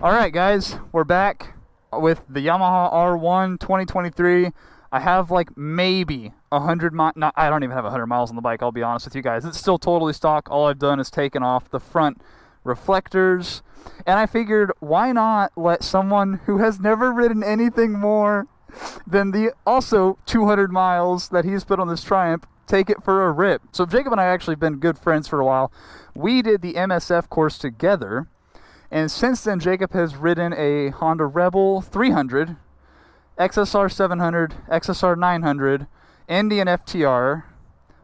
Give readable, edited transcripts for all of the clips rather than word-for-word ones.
Alright guys, we're back with the Yamaha R1 2023. I have like maybe 100 miles, I don't even have 100 miles on the bike, I'll be honest with you guys. It's still totally stock. All I've done is taken off the front reflectors. And I figured, why not let someone who has never ridden anything more than the also 200 miles that he's put on this Triumph take it for a rip. So Jacob and I actually been good friends for a while. We did the MSF course together. And since then, Jacob has ridden a Honda Rebel 300, XSR 700, XSR 900, Indian FTR,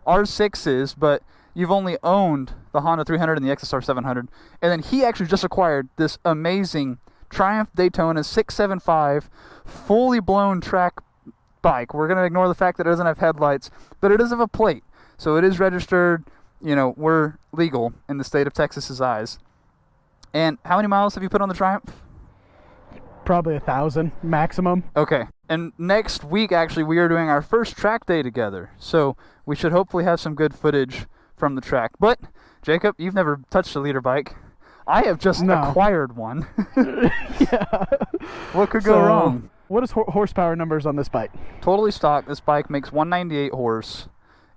R6s, but you've only owned the Honda 300 and the XSR 700. And then he actually just acquired this amazing Triumph Daytona 675 fully blown track bike. We're going to ignore the fact that it doesn't have headlights, but it does have a plate. So it is registered, you know, we're legal in the state of Texas's eyes. And how many miles have you put on the Triumph? Probably 1,000 maximum. Okay. And next week, actually, we are doing our first track day together. So we should hopefully have some good footage from the track. But, Jacob, you've never touched a leader bike. I have just acquired one. Yeah. What could go wrong? What is horsepower numbers on this bike? Totally stock. This bike makes 198 horse.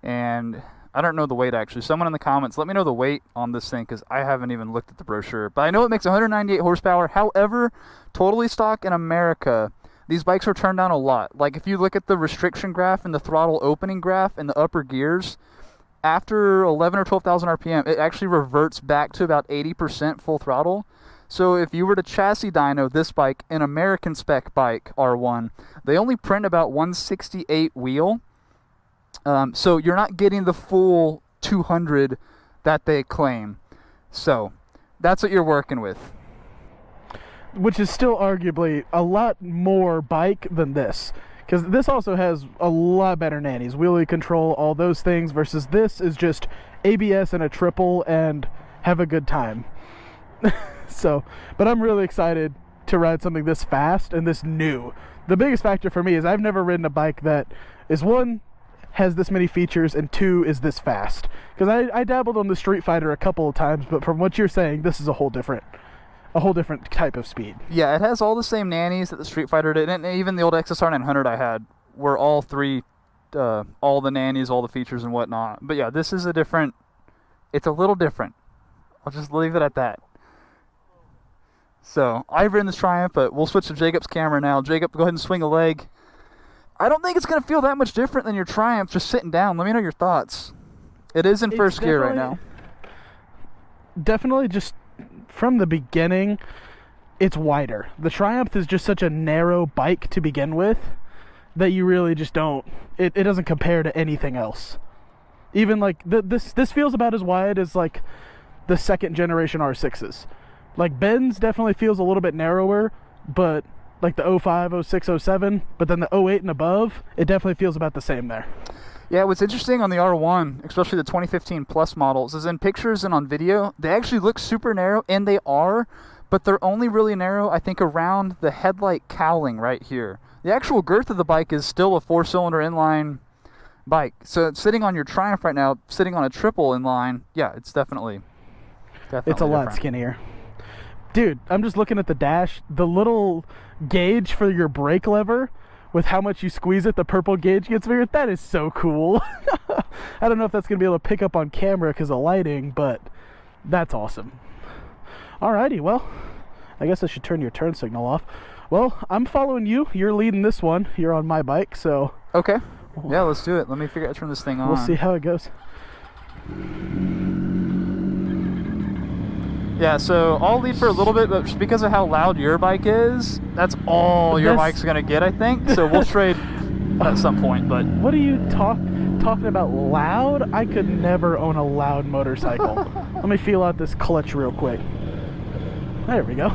And I don't know the weight, actually. Someone in the comments, let me know the weight on this thing, because I haven't even looked at the brochure. But I know it makes 198 horsepower. However, totally stock in America, these bikes are turned down a lot. Like, if you look at the restriction graph and the throttle opening graph in the upper gears, after 11 or 12,000 RPM, it actually reverts back to about 80% full throttle. So if you were to chassis dyno this bike, an American spec bike, R1, they only print about 168 wheel. So you're not getting the full 200 that they claim. So that's what you're working with. Which is still arguably a lot more bike than this. Because this also has a lot better nannies. Wheelie control, all those things, versus this is just ABS and a triple and have a good time. But I'm really excited to ride something this fast and this new. The biggest factor for me is I've never ridden a bike that is, one, has this many features, and two, is this fast. Because I dabbled on the Street Fighter a couple of times, but from what you're saying, this is a whole different type of speed. Yeah, it has all the same nannies that the Street Fighter did, and even the old XSR 900 I had were all three, all the nannies, all the features and whatnot. But yeah, this is it's a little different. I'll just leave it at that. So, I've ridden this Triumph, but we'll switch to Jacob's camera now. Jacob, go ahead and swing a leg. I don't think it's going to feel that much different than your Triumph just sitting down. Let me know your thoughts. It is in first gear right now. Definitely, just from the beginning, it's wider. The Triumph is just such a narrow bike to begin with that you really just don't, it doesn't compare to anything else. Even like, this feels about as wide as like the second generation R6s. Like Ben's definitely feels a little bit narrower, but like the 05, 06, 07, but then the 08 and above, it definitely feels about the same there. Yeah, what's interesting on the R1, especially the 2015 Plus models, is in pictures and on video, they actually look super narrow, and they are, but they're only really narrow, I think, around the headlight cowling right here. The actual girth of the bike is still a 4-cylinder inline bike. So sitting on your Triumph right now, sitting on a triple inline, yeah, it's definitely it's a lot skinnier. Dude, I'm just looking at the dash. The little gauge for your brake lever, with how much you squeeze it, the purple gauge gets bigger. That is so cool. I don't know if that's going to be able to pick up on camera because of lighting, but that's awesome. Alrighty, well, I guess I should turn your turn signal off. Well, I'm following you. You're leading this one. You're on my bike, so... Okay. Yeah, let's do it. Let me figure out how to turn this thing on. We'll see how it goes. Yeah, so I'll lead for a little bit, but just because of how loud your bike is, that's all your bike's going to get, I think. So we'll trade at some point, but... What are you talking about, loud? I could never own a loud motorcycle. Let me feel out this clutch real quick. There we go.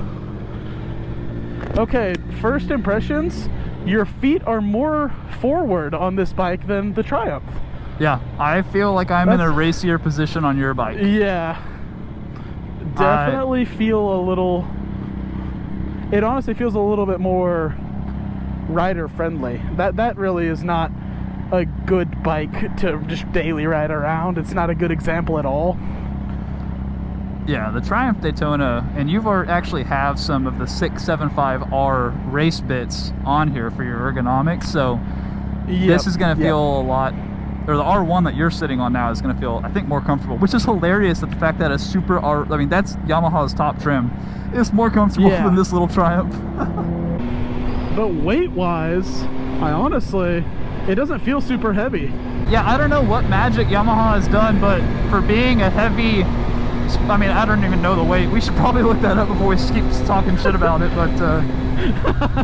Okay, first impressions, your feet are more forward on this bike than the Triumph. Yeah, I feel like I'm in a racier position on your bike. Yeah. Definitely feel a little... It honestly feels a little bit more rider friendly. That really is not a good bike to just daily ride around. It's not a good example at all. Yeah, the Triumph Daytona, and you've actually have some of the 675R race bits on here for your ergonomics, so this is going to feel a lot, or the R1 that you're sitting on now is going to feel, I think, more comfortable, which is hilarious that the fact that a Super R, I mean, that's Yamaha's top trim, is more comfortable than this little Triumph. But weight-wise, I honestly, it doesn't feel super heavy. Yeah, I don't know what magic Yamaha has done, but for being a heavy, I mean, I don't even know the weight. We should probably look that up before we keep talking shit about it, but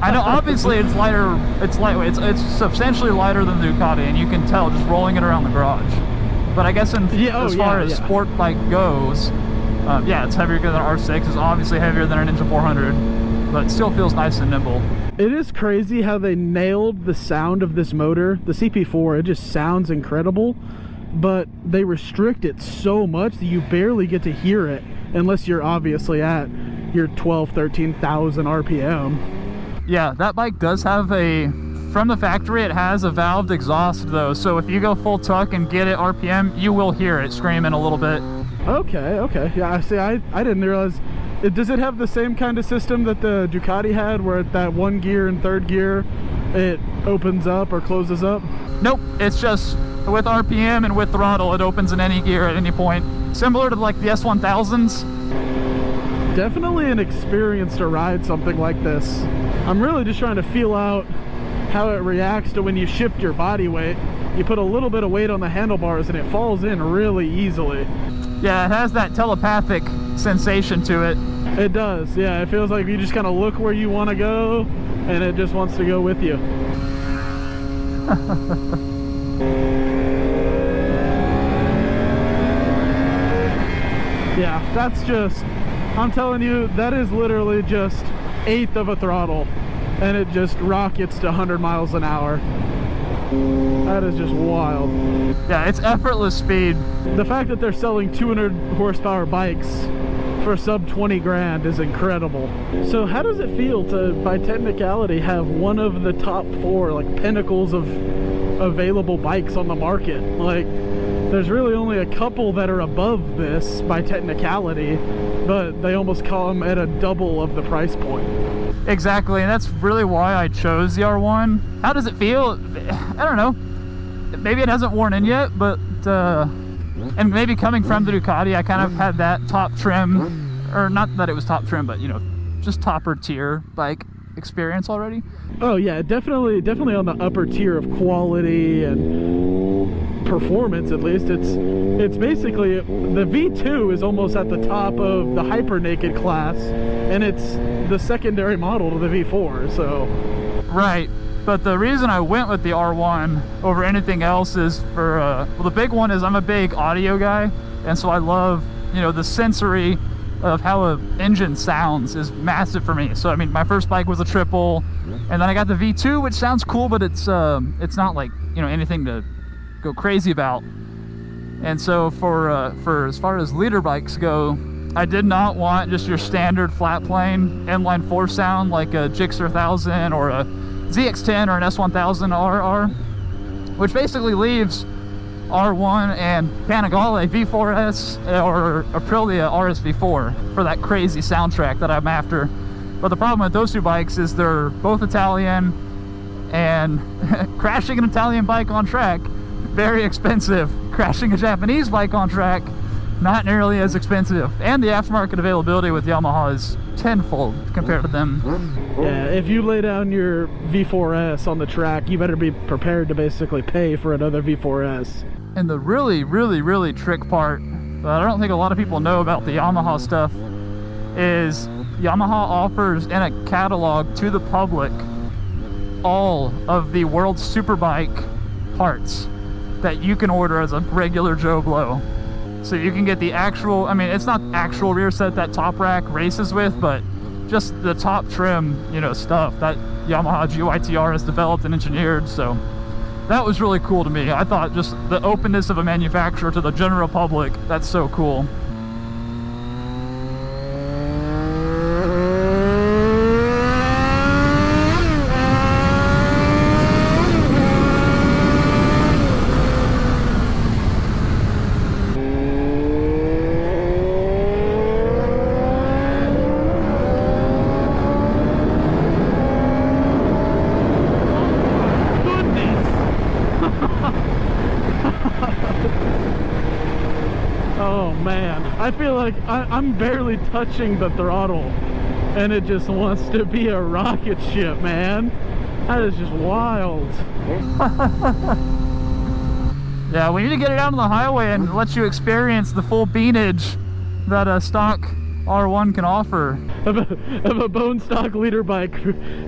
I know obviously it's lighter, it's lightweight, it's substantially lighter than the Ducati, and you can tell just rolling it around the garage. But I guess as far as sport bike goes, yeah, it's heavier than an R6, it's obviously heavier than a Ninja 400, but it still feels nice and nimble. It is crazy how they nailed the sound of this motor. The CP4, it just sounds incredible, but they restrict it so much that you barely get to hear it unless you're obviously at your 13,000 RPM. Yeah, that bike does have from the factory, it has a valved exhaust though, so if you go full tuck and get it RPM, you will hear it screaming a little bit. Okay. Yeah, I see. I didn't realize. Does it have the same kind of system that the Ducati had, where at that 1 gear and 3rd gear it opens up or closes up? Nope, it's just with RPM and with throttle, it opens in any gear at any point. Similar to like the S1000s. Definitely an experience to ride something like this. I'm really just trying to feel out how it reacts to when you shift your body weight. You put a little bit of weight on the handlebars and it falls in really easily. Yeah, it has that telepathic sensation to it. It does, yeah. It feels like you just kind of look where you want to go and it just wants to go with you. Yeah, that's just, I'm telling you, that is literally just 1/8 of a throttle and it just rockets to 100 miles an hour. That is just wild. Yeah, it's effortless speed. The fact that they're selling 200 horsepower bikes for sub 20 grand is incredible. So how does it feel to, by technicality, have one of the top 4 like pinnacles of available bikes on the market? Like, there's really only a couple that are above this by technicality, but they almost come at a double of the price point. Exactly, and that's really why I chose the R1. How does it feel? I don't know. Maybe it hasn't worn in yet, but and maybe coming from the Ducati, I kind of had that top trim, or not that it was top trim, but you know, just topper tier bike experience already. Oh yeah, definitely on the upper tier of quality and performance. At least it's basically, the V2 is almost at the top of the hyper naked class, and it's the secondary model to the V4. So right, but the reason I went with the R1 over anything else is for well, the big one is I'm a big audio guy, and so I love, you know, the sensory of how an engine sounds is massive for me. So I mean, my first bike was a triple, and then I got the V2, which sounds cool, but it's not like, you know, anything to go crazy about. And so for as far as leader bikes go, I did not want just your standard flat plane inline 4 sound like a Gixxer 1000 or a ZX10 or an S1000 RR, which basically leaves R1 and Panigale V4S or Aprilia RSV4 for that crazy soundtrack that I'm after. But the problem with those two bikes is they're both Italian, and crashing an Italian bike on track, very expensive. Crashing a Japanese bike on track, not nearly as expensive. And the aftermarket availability with Yamaha is tenfold compared to them. Yeah, if you lay down your V4S on the track, you better be prepared to basically pay for another V4S. And the really trick part that I don't think a lot of people know about the Yamaha stuff is Yamaha offers in a catalog to the public all of the world's superbike parts that you can order as a regular Joe Blow. So you can get the actual, I mean, it's not actual rear set that Top Rack races with, but just the top trim, you know, stuff that Yamaha GYTR has developed and engineered. So that was really cool to me. I thought just the openness of a manufacturer to the general public, that's so cool. like I'm barely touching the throttle, and it just wants to be a rocket ship, man. That is just wild. Yeah, we need to get it out on the highway and let you experience the full beanage that a stock R1 can offer. Of a bone stock leader bike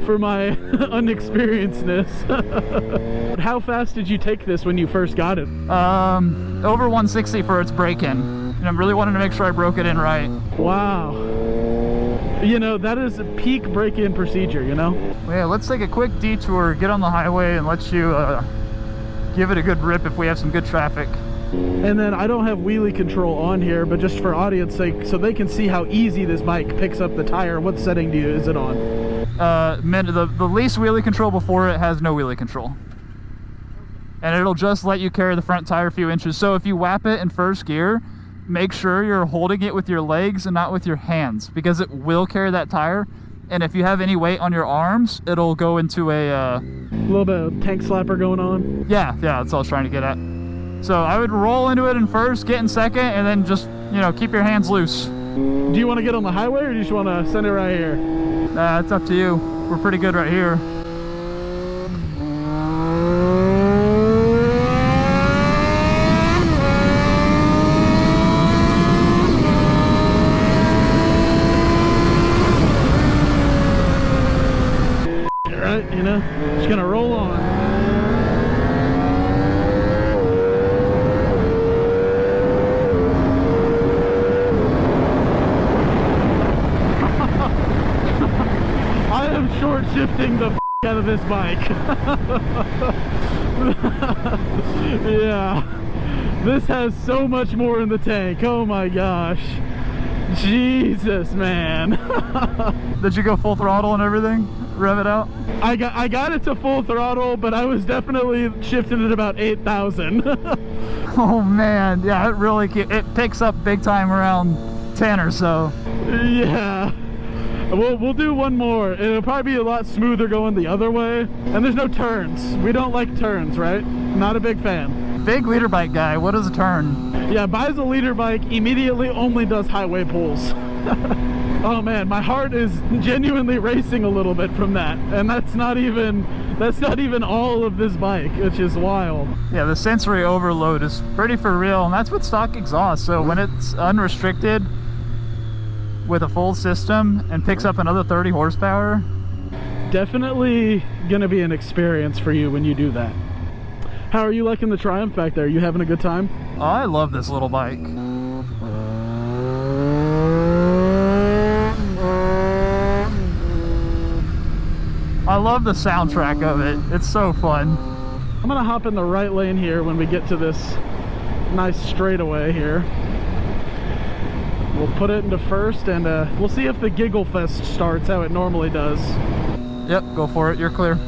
for my unexperiencedness. How fast did you take this when you first got it? Over 160 for its break-in. And I'm really wanting to make sure I broke it in right. Wow. You know, that is a peak break-in procedure, you know? Well, yeah, let's take a quick detour, get on the highway, and let you give it a good rip if we have some good traffic. And then I don't have wheelie control on here, but just for audience sake, so they can see how easy this bike picks up the tire. What setting is it on? The least wheelie control before it has no wheelie control. And it'll just let you carry the front tire a few inches. So if you whap it in first gear, make sure you're holding it with your legs and not with your hands, because it will carry that tire. And if you have any weight on your arms, it'll go into a little bit of tank slapper going on. Yeah, that's all I was trying to get at. So I would roll into it in first, get in second, and then just, you know, keep your hands loose. Do you want to get on the highway, or do you just want to send it right here? It's up to you. We're pretty good right here. Right, you know, just gonna roll on. Short shifting the out of this bike. Yeah, this has so much more in the tank. Oh my gosh, Jesus, man. Did you go full throttle and everything? Rev it out? I got it to full throttle, but I was definitely shifting at about 8,000. Oh man, yeah, it picks up big time around 10 or so. Yeah. We'll do one more. It'll probably be a lot smoother going the other way. And there's no turns. We don't like turns, right? Not a big fan. Big leader bike guy, what is a turn? Yeah, buys a leader bike, immediately only does highway pulls. Oh man, my heart is genuinely racing a little bit from that. And that's not even all of this bike, which is wild. Yeah, the sensory overload is pretty for real, and that's with stock exhaust. So when it's unrestricted with a full system and picks up another 30 horsepower. Definitely gonna be an experience for you when you do that. How are you liking the Triumph back there? You having a good time? Oh, I love this little bike. I love the soundtrack of it. It's so fun. I'm gonna hop in the right lane here when we get to this nice straightaway here. We'll put it into first, and we'll see if the Giggle Fest starts how it normally does. Yep, go for it. You're clear.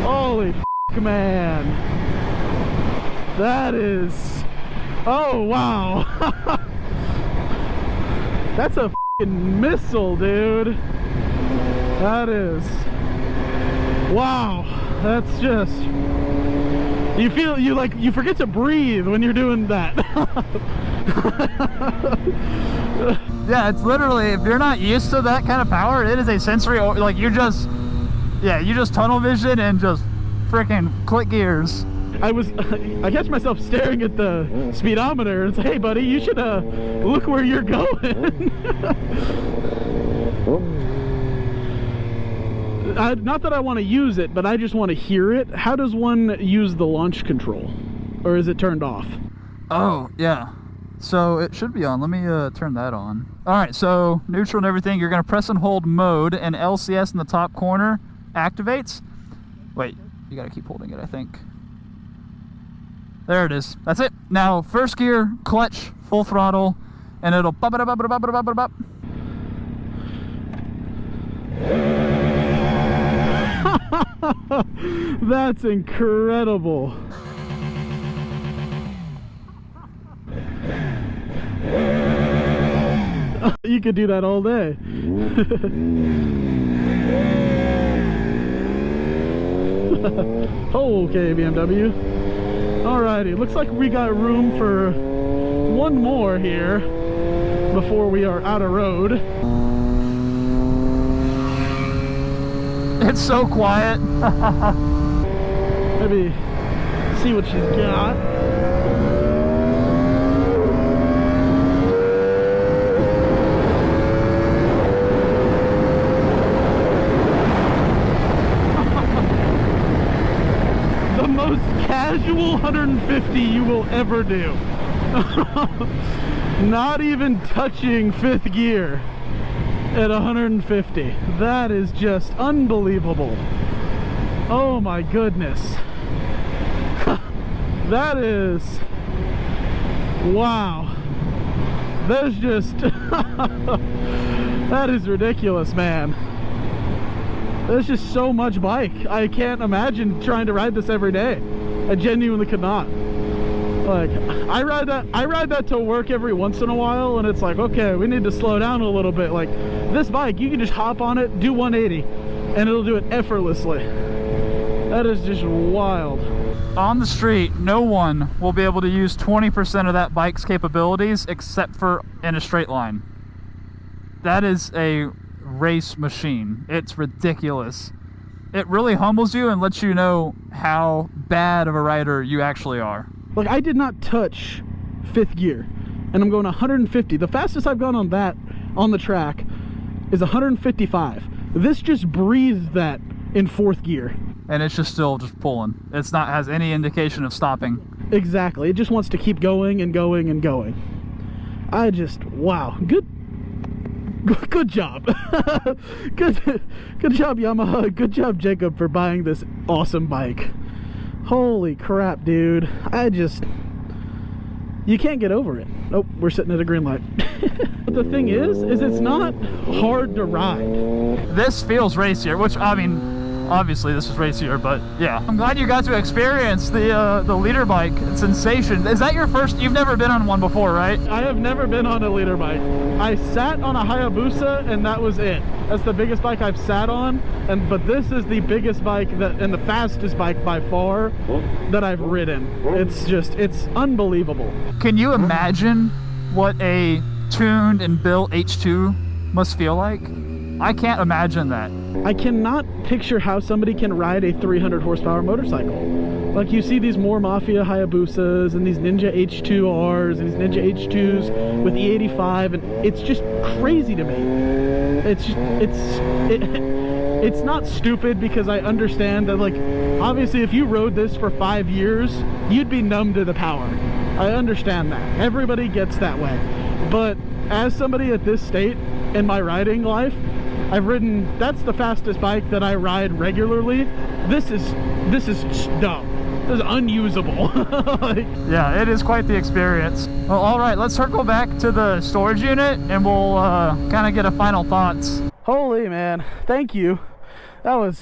Holy man, that is, oh wow. That's a missile, dude. That is, wow. That's just, you forget to breathe when you're doing that. Yeah, it's literally, if you're not used to that kind of power, it is a sensory, like you just tunnel vision and just freaking click gears. I catch myself staring at the speedometer and say, hey buddy, you should look where you're going. Not that I want to use it, but I just want to hear it. How does one use the launch control? Or is it turned off? Oh, yeah. So it should be on. Let me turn that on. All right, so neutral and everything. You're going to press and hold mode, and LCS in the top corner activates. Wait, you got to keep holding it, I think. There it is. That's it. Now, first gear, clutch, full throttle, and it'll bop it up, bop it up, bop it up, bop it up. That's incredible. You could do that all day. Okay, BMW. Alrighty, looks like we got room for one more here before we are out of road. It's so quiet. Maybe see what she's got. The most casual 150 you will ever do. Not even touching fifth gear at 150. That is just unbelievable. Oh my goodness. That is, wow. That is just that is ridiculous, man. There's just so much bike. I can't imagine trying to ride this every day. I genuinely could not. Like, I ride that to work every once in a while, and it's like, okay, we need to slow down a little bit. Like, this bike, you can just hop on it, do 180, and it'll do it effortlessly. That is just wild. On the street, no one will be able to use 20% of that bike's capabilities except for in a straight line. That is a race machine. It's ridiculous. It really humbles you and lets you know how bad of a rider you actually are. Like, I did not touch fifth gear, and I'm going 150. The fastest I've gone on that on the track is 155. This just breathed that in fourth gear. And it's just still just pulling. It's not has any indication of stopping. Exactly. It just wants to keep going and going and going. I just, wow. Good job. good job, Yamaha. Good job, Jacob, for buying this awesome bike. Holy crap, dude. You can't get over it. Nope, we're sitting at a green light. But the thing is it's not hard to ride. This feels racier, which, I mean, obviously this is racier, but yeah. I'm glad you got to experience the leader bike sensation. Is that your first? You've never been on one before, right? I have never been on a leader bike. I sat on a Hayabusa, and that was it. That's the biggest bike I've sat on, but this is the biggest bike and the fastest bike by far that I've ridden. It's unbelievable. Can you imagine what a tuned and built H2 must feel like? I can't imagine that. I cannot picture how somebody can ride a 300 horsepower motorcycle. Like, you see these more Mafia Hayabusas and these Ninja H2Rs and these Ninja H2s with E85, and it's just crazy to me. It's not stupid, because I understand that, like, obviously if you rode this for 5 years, you'd be numb to the power. I understand that. Everybody gets that way. But as somebody at this state in my riding life, I've ridden, that's the fastest bike that I ride regularly. This is dumb. This is unusable. Like, yeah, it is quite the experience. Well, all right, let's circle back to the storage unit and we'll kind of get a final thoughts. Holy man, thank you. That was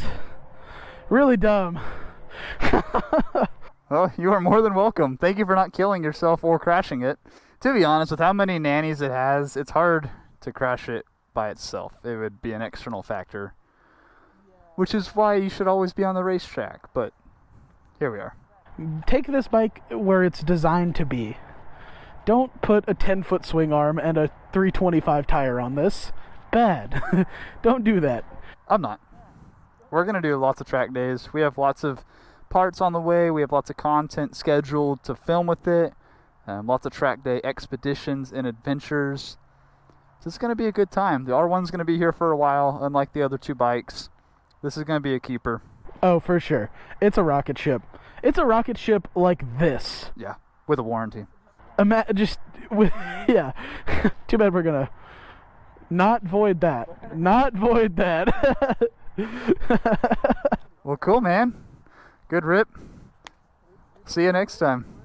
really dumb. Well, you are more than welcome. Thank you for not killing yourself or crashing it. To be honest, with how many nannies it has, it's hard to crash it by itself. It would be an external factor, which is why you should always be on the racetrack. But here we are. Take this bike where it's designed to be. Don't put a 10-foot swing arm and a 325 tire on this. Bad. Don't do that. I'm not. We're going to do lots of track days. We have lots of parts on the way. We have lots of content scheduled to film with it. Lots of track day expeditions and adventures. So it's going to be a good time. The R1's going to be here for a while, unlike the other two bikes. This is going to be a keeper. Oh, for sure. It's a rocket ship. It's a rocket ship like this. Yeah, with a warranty. just with yeah. Too bad we're gonna not void that. Not void that. Well, cool, man. Good rip. See you next time.